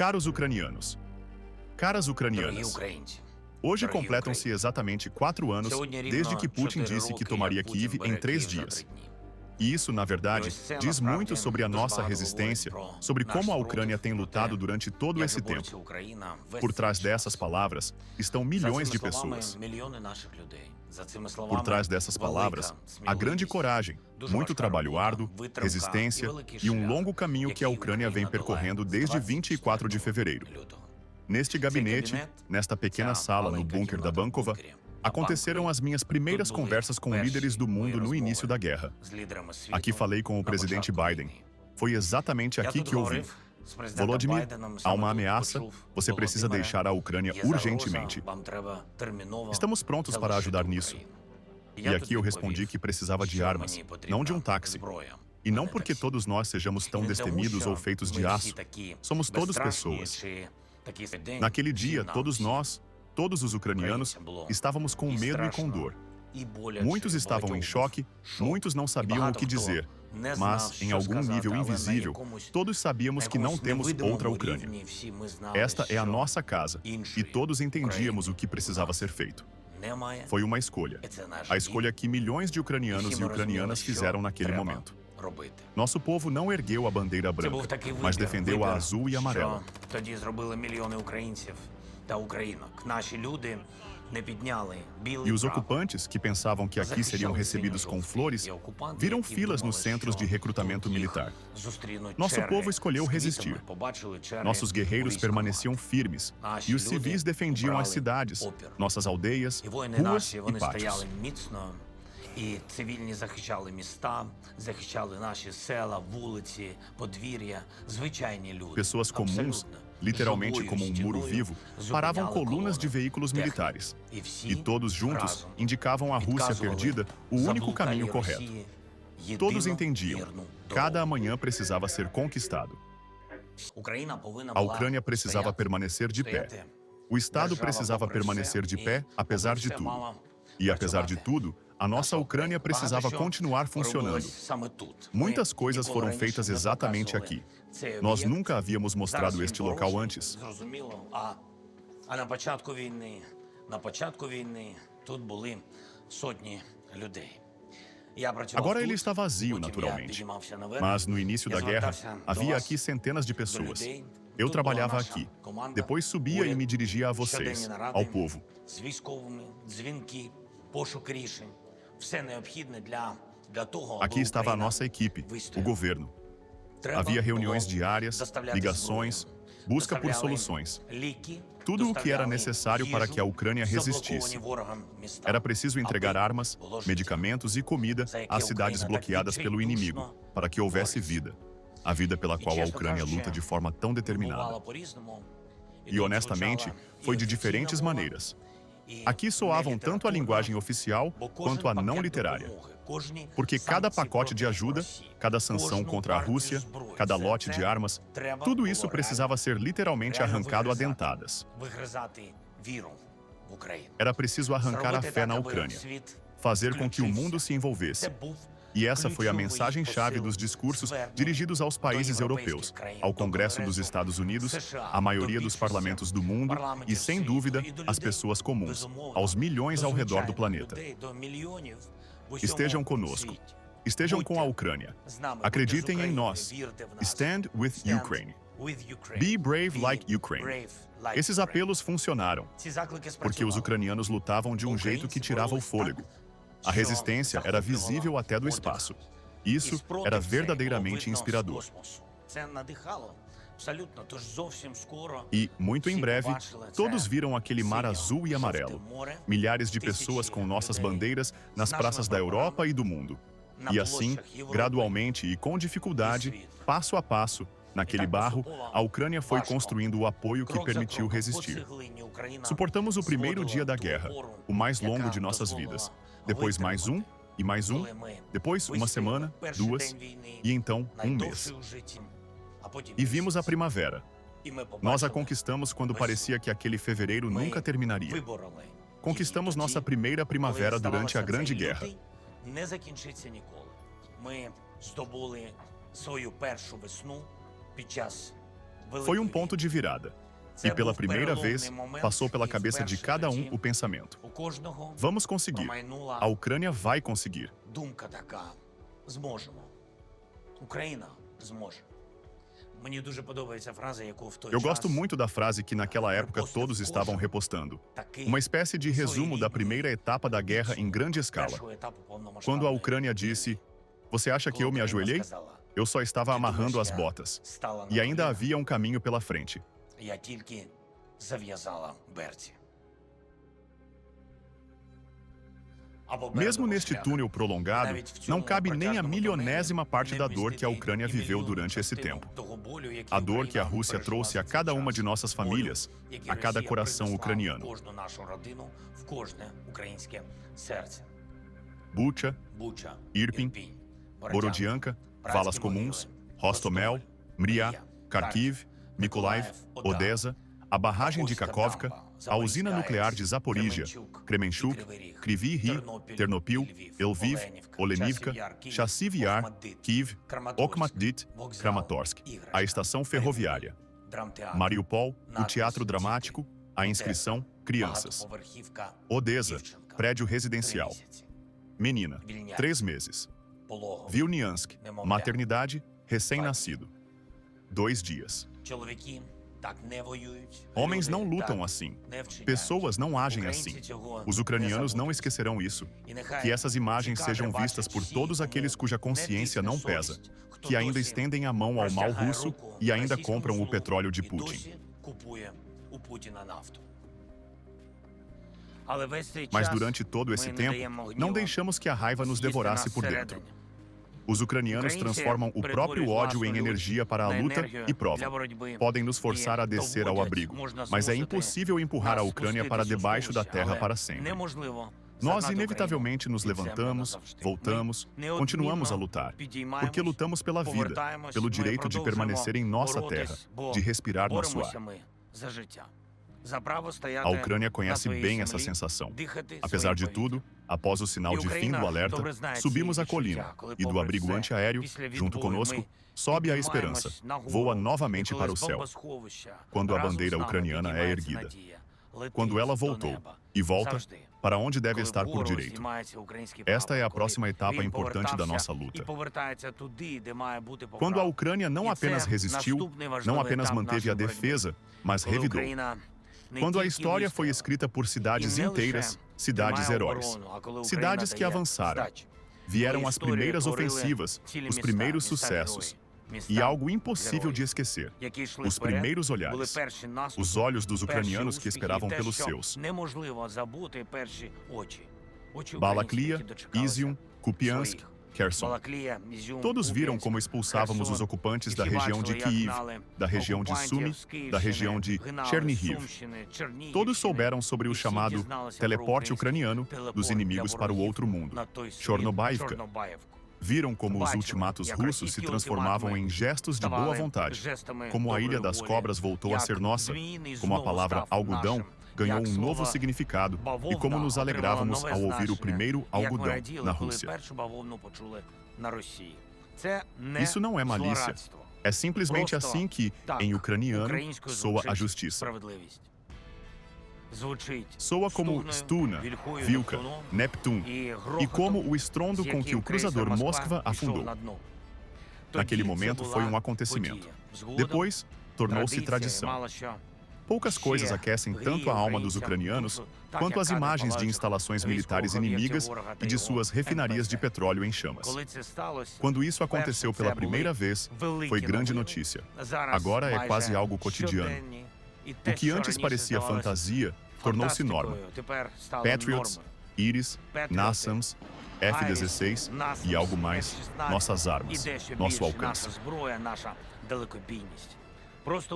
Caros ucranianos, caras ucranianas, hoje completam-se exatamente 4 anos desde que Putin disse que tomaria Kiev em 3 dias. E isso, na verdade, diz muito sobre a nossa resistência, sobre como a Ucrânia tem lutado durante todo esse tempo. Por trás dessas palavras estão milhões de pessoas. Por trás dessas palavras, há grande coragem, muito trabalho árduo, resistência e um longo caminho que a Ucrânia vem percorrendo desde 24 de fevereiro. Neste gabinete, nesta pequena sala no bunker da Bankova, aconteceram as minhas primeiras conversas com líderes do mundo no início da guerra. Aqui falei com o presidente Biden. Foi exatamente aqui que ouvi: Volodymyr, há uma ameaça, você precisa deixar a Ucrânia urgentemente. Estamos prontos para ajudar nisso. E aqui eu respondi que precisava de armas, não de um táxi. E não porque todos nós sejamos tão destemidos ou feitos de aço. Somos todos pessoas. Naquele dia, todos nós, todos os ucranianos, estávamos com medo e com dor. Muitos estavam em choque, muitos não sabiam o que dizer. Mas, em algum nível invisível, todos sabíamos que não temos outra Ucrânia. Esta é a nossa casa, e todos entendíamos o que precisava ser feito. Foi uma escolha. A escolha que milhões de ucranianos e ucranianas fizeram naquele momento. Nosso povo não ergueu a bandeira branca, mas defendeu a azul e amarela. E os ocupantes, que pensavam que aqui seriam recebidos com flores, viram filas nos centros de recrutamento militar. Nosso povo escolheu resistir. Nossos guerreiros permaneciam firmes, e os civis defendiam as cidades, nossas aldeias, ruas e pátios. І цивільні захищали міста, захищали наші села, вулиці, подвір'я, звичайні люди. Pessoas comuns, literalmente como um muro vivo, paravam colunas de veículos militares. E todos juntos indicavam à Rússia perdida o único caminho correto. Todos entendiam, cada amanhã precisava ser conquistado. A Ucrânia precisava permanecer de pé. O Estado precisava permanecer de pé, apesar de tudo. E apesar de tudo, a nossa Ucrânia precisava continuar funcionando. Muitas coisas foram feitas exatamente aqui. Nós nunca havíamos mostrado este local antes. Agora ele está vazio, naturalmente. Mas no início da guerra, havia aqui centenas de pessoas. Eu trabalhava aqui. Depois subia e me dirigia a vocês, ao povo. Aqui estava a nossa equipe, o governo. Havia reuniões diárias, ligações, busca por soluções. Tudo o que era necessário para que a Ucrânia resistisse. Era preciso entregar armas, medicamentos e comida às cidades bloqueadas pelo inimigo, para que houvesse vida. A vida pela qual a Ucrânia luta de forma tão determinada. E honestamente, foi de diferentes maneiras. Aqui soavam tanto a linguagem oficial quanto a não literária. Porque cada pacote de ajuda, cada sanção contra a Rússia, cada lote de armas, tudo isso precisava ser literalmente arrancado a dentadas. Era preciso arrancar a fé na Ucrânia, fazer com que o mundo se envolvesse. E essa foi a mensagem-chave dos discursos dirigidos aos países europeus, ao Congresso dos Estados Unidos, à maioria dos parlamentos do mundo e, sem dúvida, às pessoas comuns, aos milhões ao redor do planeta. Estejam conosco. Estejam com a Ucrânia. Acreditem em nós. Stand with Ukraine. Be brave like Ukraine. Esses apelos funcionaram, porque os ucranianos lutavam de um jeito que tirava o fôlego. A resistência era visível até do espaço. Isso era verdadeiramente inspirador. E, muito em breve, todos viram aquele mar azul e amarelo. Milhares de pessoas com nossas bandeiras nas praças da Europa e do mundo. E assim, gradualmente e com dificuldade, passo a passo, naquele barro, a Ucrânia foi construindo o apoio que permitiu resistir. Suportamos o primeiro dia da guerra, o mais longo de nossas vidas. Depois mais um, e mais um. Depois uma semana, 2, e então um mês. E vimos a primavera. Nós a conquistamos quando parecia que aquele fevereiro nunca terminaria. Conquistamos nossa primeira primavera durante a Grande Guerra. Foi um ponto de virada. E pela primeira vez, passou pela cabeça de cada um o pensamento: vamos conseguir. A Ucrânia vai conseguir. Думка така: зможемо. Україна зможе. Мені дуже подобається фраза, яку в той Eu час gosto muito da frase que naquela época todos estavam repostando. Uma espécie de resumo da primeira etapa da guerra em grande escala. першого етапу повномасштабної Quando a Ucrânia disse: "Você acha que eu me ajoelhei? Eu só estava amarrando as botas." стала E на ainda коліна, havia um caminho pela frente. я тільки зав'язала берці. Або Mesmo берегова neste шлях. túnel prolongado, não cabe nem a milionésima parte da dor que a Ucrânia viveu durante esse tempo. A dor que a Rússia trouxe a cada uma de nossas famílias, a cada coração ucraniano. Кожну нашу родину, в кожне українське серце. Bucha, Буча, Irpin, Borodianka, Valas Comuns, Hostomel, Mriá, Kharkiv, Mykolaiv, Odessa, a barragem de Kakhovka, a usina nuclear de Zaporizhia, Kremenchuk, Kryvyi Rih, Ternopil, Lviv, Olenivka, Chassiv Yar, Kiev, Okhmatdit, Kramatorsk, a estação ferroviária, Mariupol, o teatro dramático, a inscrição, crianças, Odessa, prédio residencial, menina, 3 meses, Vilniansk, maternidade, recém-nascido, 2 dias. Чоловіки так не воюють. Homens Люди não lutam так assim. не вчиняють. Pessoas não agem assim. Українці цього Os не ucranianos não забудуть. esquecerão isso. E nechай Que essas imagens ці sejam кадри vistas бачать por всі, todos кому aqueles cuja не consciência тисне não pesa, совість, хто que ainda досі estendem a mão ao mau простягає russo руку e ainda російському compram o злу petróleo de і Putin. досі купує у Путіна нафту. Але весь цей Mas час durante todo esse ми не tempo, даємо não гніву deixamos que a raiva nos з'їсти devorasse нас por всередині. dentro. Os ucranianos transformam o próprio ódio em energia para a luta e provam. Podem nos forçar a descer ao abrigo, mas é impossível empurrar a Ucrânia para debaixo da terra para sempre. Nós inevitavelmente nos levantamos, voltamos, continuamos a lutar, porque lutamos pela vida, pelo direito de permanecer em nossa terra, de respirar nosso ar. A Ucrânia conhece bem essa sensação. Apesar de tudo, após o sinal de fim do alerta, subimos a colina e do abrigo antiaéreo, junto conosco, sobe a esperança, voa novamente para o céu. Quando a bandeira ucraniana é erguida. Quando ela voltou e volta para onde deve estar por direito. Esta é a próxima etapa importante da nossa luta. Quando a Ucrânia não apenas resistiu, não apenas manteve a defesa, mas revidou. Quando a história foi escrita por cidades inteiras, cidades heróis, cidades que avançaram, vieram as primeiras ofensivas, os primeiros sucessos, e algo impossível de esquecer, os primeiros olhares, os olhos dos ucranianos que esperavam pelos seus. Balaklia, Izium, Kupiansk, Kherson. Todos viram como expulsávamos os ocupantes da região de Kiev, da região de Sumy, da região de Chernihiv. Todos souberam sobre o chamado teleporte ucraniano dos inimigos para o outro mundo, Chornobaivka. Viram como os ultimatos russos se transformavam em gestos de boa vontade, como a Ilha das Cobras voltou a ser nossa, como a palavra algodão ganhou um novo significado e como nos alegrávamos ao ouvir o primeiro algodão na Rússia. Isso não é malícia. É simplesmente assim que, em ucraniano, soa a justiça. Soa como Stuna, Vilka, Neptun, e como o estrondo com que o cruzador Moskva afundou. Naquele momento foi um acontecimento. Depois, tornou-se tradição. Poucas coisas aquecem tanto a alma dos ucranianos quanto as imagens de instalações militares inimigas e de suas refinarias de petróleo em chamas. Quando isso aconteceu pela primeira vez, foi grande notícia. Agora é quase algo cotidiano. O que antes parecia fantasia tornou-se norma. Patriots, Iris, NASAMS, F-16 e algo mais, nossas armas, nosso alcance.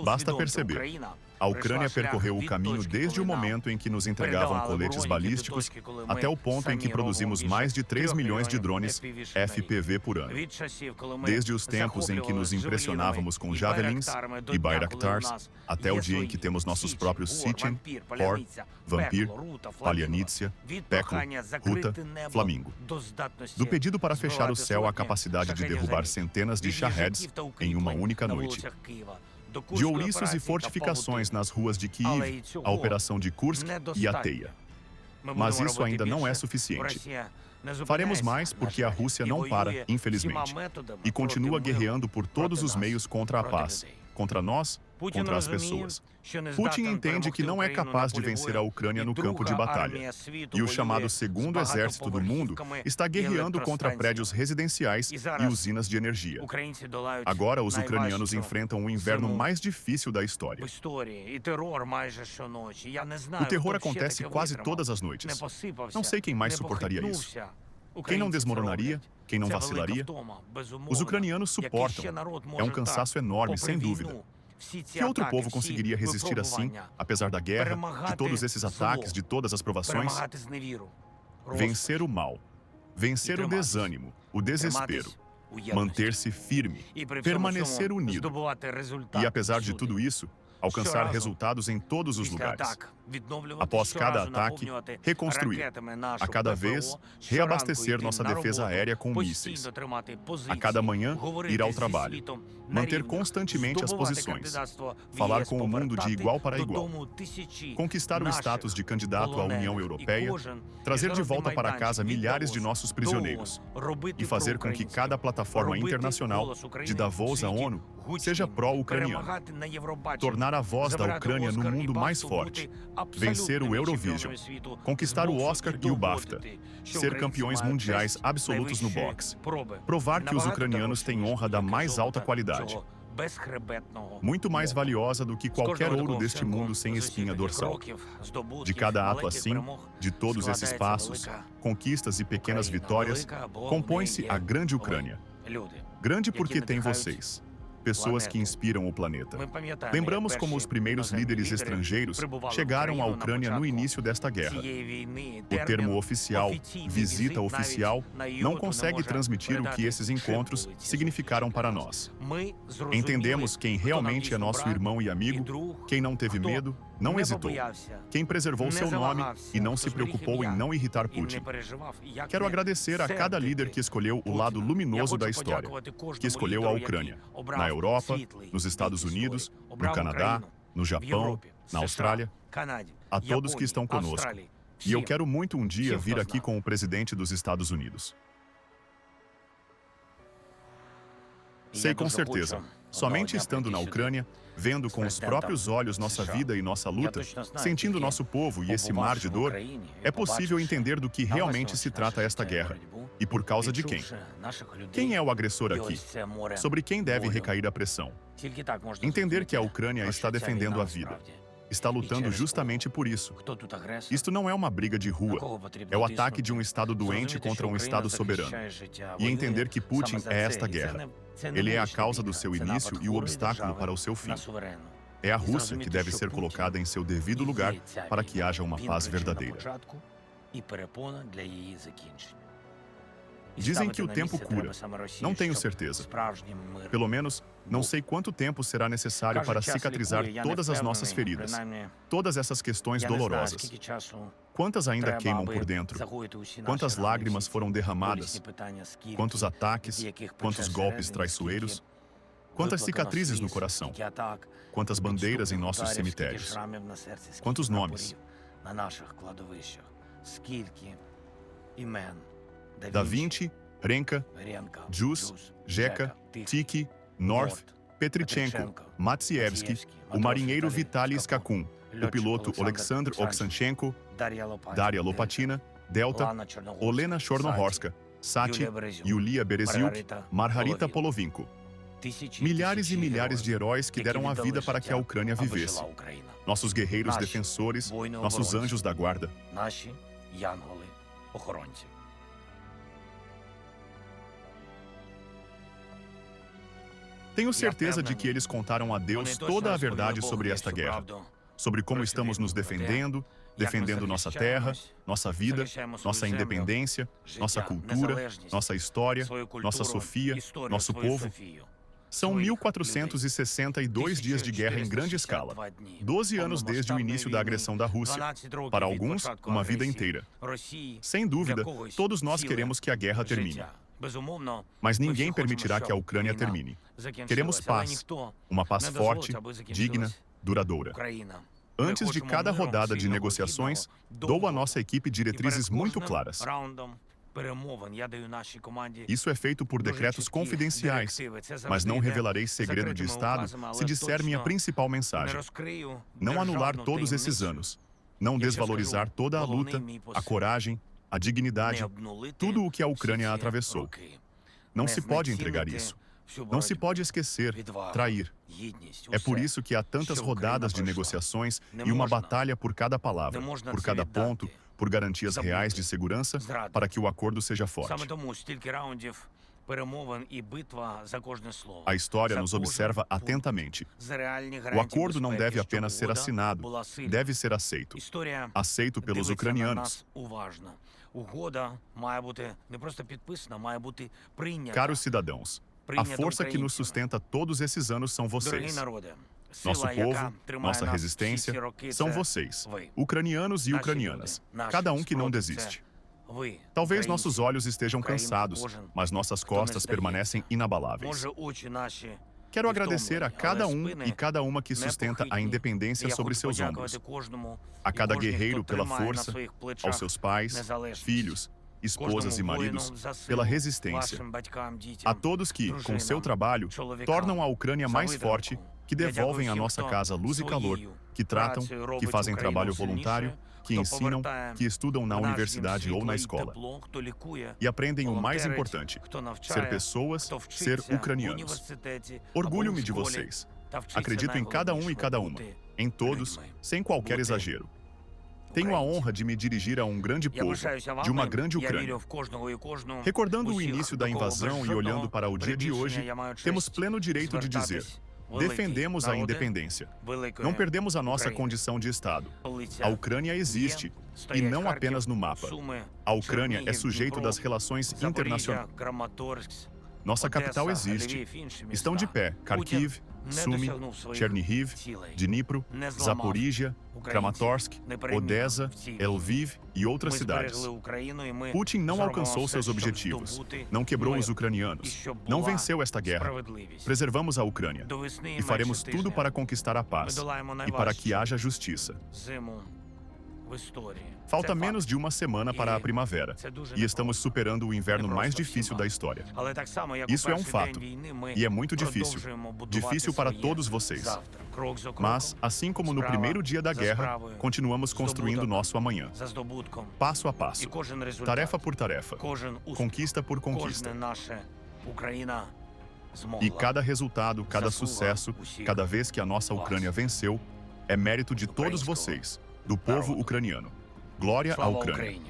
Basta perceber. A Ucrânia percorreu o caminho desde o momento em que nos entregavam coletes balísticos até o ponto em que produzimos mais de 3 milhões de drones FPV por ano. Desde os tempos em que nos impressionávamos com Javelins e Bayraktars, até o dia em que temos nossos próprios Sitchin, Hor, Vampir, Palyanitsia, Peklo, Ruta, Flamingo. Do pedido para fechar o céu à capacidade de derrubar centenas de Shaheds em uma única noite. de ouriços e fortificações nas ruas de Kiev, a operação de Kursk e a Teia. Mas isso ainda não é suficiente. Faremos mais porque a Rússia não para, infelizmente, e continua guerreando por todos os meios contra a paz, contra nós, contra as pessoas. Putin entende que não é capaz de vencer a Ucrânia no campo de batalha. E o chamado Segundo Exército do Mundo está guerreando contra prédios residenciais e usinas de energia. Agora, os ucranianos enfrentam o inverno mais difícil da história. O terror acontece quase todas as noites. Não sei quem mais suportaria isso. Quem não desmoronaria? Quem não vacilaria? Os ucranianos suportam. É um cansaço enorme, sem dúvida. Que outro povo conseguiria resistir assim, apesar da guerra, de todos esses ataques, de todas as provações? Vencer o mal, vencer o desânimo, o desespero, manter-se firme, permanecer unido e, apesar de tudo isso, alcançar resultados em todos os lugares. Após cada ataque, reconstruir. A cada vez, reabastecer nossa defesa aérea com mísseis. A cada manhã, ir ao trabalho. Manter constantemente as posições. Falar com o mundo de igual para igual. Conquistar o status de candidato à União Europeia. Trazer de volta para casa milhares de nossos prisioneiros. E fazer com que cada plataforma internacional, de Davos à ONU, seja pró-ucraniana. Tornar a voz da Ucrânia no mundo mais forte. Vencer o Eurovision. Conquistar o Oscar e o BAFTA. Ser campeões mundiais absolutos no boxe. Provar que os ucranianos têm honra da mais alta qualidade. Muito mais valiosa do que qualquer ouro deste mundo sem espinha dorsal. De cada ato assim, de todos esses passos, conquistas e pequenas vitórias, compõe-se a grande Ucrânia. Grande porque tem vocês. Pessoas que inspiram o planeta. Lembramos como os primeiros líderes estrangeiros chegaram à Ucrânia no início desta guerra. O termo oficial, visita oficial, não consegue transmitir o que esses encontros significaram para nós. Entendemos quem realmente é nosso irmão e amigo, quem não teve medo, não hesitou, quem preservou seu nome e não se preocupou em não irritar Putin. Quero agradecer a cada líder que escolheu o lado luminoso da história, que escolheu a Ucrânia, na Europa, nos Estados Unidos, no Canadá, no Japão, na Austrália, a todos que estão conosco. E eu quero muito um dia vir aqui com o presidente dos Estados Unidos. Sei com certeza, somente estando na Ucrânia, vendo com os próprios olhos nossa vida e nossa luta, sentindo nosso povo e esse mar de dor, é possível entender do que realmente se trata esta guerra. E por causa de quem? Quem é o agressor aqui? Sobre quem deve recair a pressão? Entender que a Ucrânia está defendendo a vida. Está lutando justamente por isso. Isto não é uma briga de rua, é o ataque de um Estado doente contra um Estado soberano. E entender que Putin é esta guerra. Ele é a causa do seu início e o obstáculo para o seu fim. É a Rússia que deve ser colocada em seu devido lugar para que haja uma paz verdadeira. Dizem que o tempo cura. Não tenho certeza. Pelo menos, não sei quanto tempo será necessário para cicatrizar todas as nossas feridas. Todas essas questões dolorosas. Quantas ainda queimam por dentro? Quantas lágrimas foram derramadas? Quantos ataques? Quantos golpes traiçoeiros? Quantas cicatrizes no coração? Quantas bandeiras em nossos cemitérios? Quantos nomes? Da Vinci, Renka, Jus, Jeka, Tiki, North, Petrichenko, Matsievsky, o marinheiro Vitaly Skakun, o piloto Oleksandr Oksanchenko, Daria Lopatina, Delta, Olena Chornohorska, Sati, Yulia Bereziuk, Margarita Polovinko. Milhares e milhares de heróis que deram a vida para que a Ucrânia vivesse. Nossos guerreiros defensores, nossos anjos da guarda. Tenho certeza de que eles contaram a Deus toda a verdade sobre esta guerra, sobre como estamos nos defendendo, defendendo nossa terra, nossa vida, nossa independência, nossa cultura, nossa história, nossa Sofia, nosso povo. São 1462 dias de guerra em grande escala, 12 anos desde o início da agressão da Rússia. Para alguns, uma vida inteira. Sem dúvida, todos nós queremos que a guerra termine. Mas ninguém permitirá que a Ucrânia termine. Queremos paz, uma paz forte, digna, duradoura. Antes de cada rodada de negociações, dou à nossa equipe diretrizes muito claras. Isso é feito por decretos confidenciais, mas não revelarei segredo de Estado se disser minha principal mensagem. Não anular todos esses anos. Não desvalorizar toda a luta, a coragem, a dignidade, tudo o que a Ucrânia atravessou. Não se pode entregar isso. Não se pode esquecer, trair. É por isso que há tantas rodadas de negociações e uma batalha por cada palavra, por cada ponto, por garantias reais de segurança, para que o acordo seja forte. A história nos observa atentamente. O acordo não deve apenas ser assinado, deve ser aceito. Aceito pelos ucranianos. Caros cidadãos, a força que nos sustenta todos esses anos são vocês. Nosso povo, nossa resistência, são vocês, ucranianos e ucranianas, cada um que não desiste. Talvez nossos olhos estejam cansados, mas nossas costas permanecem inabaláveis. Quero agradecer a cada um e cada uma que sustenta a independência sobre seus ombros. A cada guerreiro pela força, aos seus pais, filhos, esposas e maridos, pela resistência. A todos que, com seu trabalho, tornam a Ucrânia mais forte, que devolvem à nossa casa luz e calor, que tratam, que fazem trabalho voluntário, que ensinam, que estudam na universidade ou na escola. E aprendem o mais importante, ser pessoas, ser ucranianos. Orgulho-me de vocês. Acredito em cada um e cada uma, em todos, sem qualquer exagero. Tenho a honra de me dirigir a um grande povo, de uma grande Ucrânia. Recordando o início da invasão e olhando para o dia de hoje, temos pleno direito de dizer: defendemos a independência. Não perdemos a nossa condição de Estado. A Ucrânia existe, e não apenas no mapa. A Ucrânia é sujeito das relações internacionais. Nossa capital existe. Estão de pé Kharkiv, Sumy, Chernihiv, Dnipro, Zaporizhia, Kramatorsk, Odessa, Lviv e outras cidades. Putin não alcançou seus objetivos, não quebrou os ucranianos, não venceu esta guerra. Preservamos a Ucrânia e faremos tudo para conquistar a paz e para que haja justiça. Falta menos de uma semana para a primavera, e estamos superando o inverno mais difícil da história. Isso é um fato, e é muito difícil. Difícil para todos vocês. Mas, assim como no primeiro dia da guerra, continuamos construindo nosso amanhã. Passo a passo, tarefa por tarefa, conquista por conquista. E cada resultado, cada sucesso, cada vez que a nossa Ucrânia venceu, é mérito de todos vocês, do povo ucraniano. Glória à Ucrânia!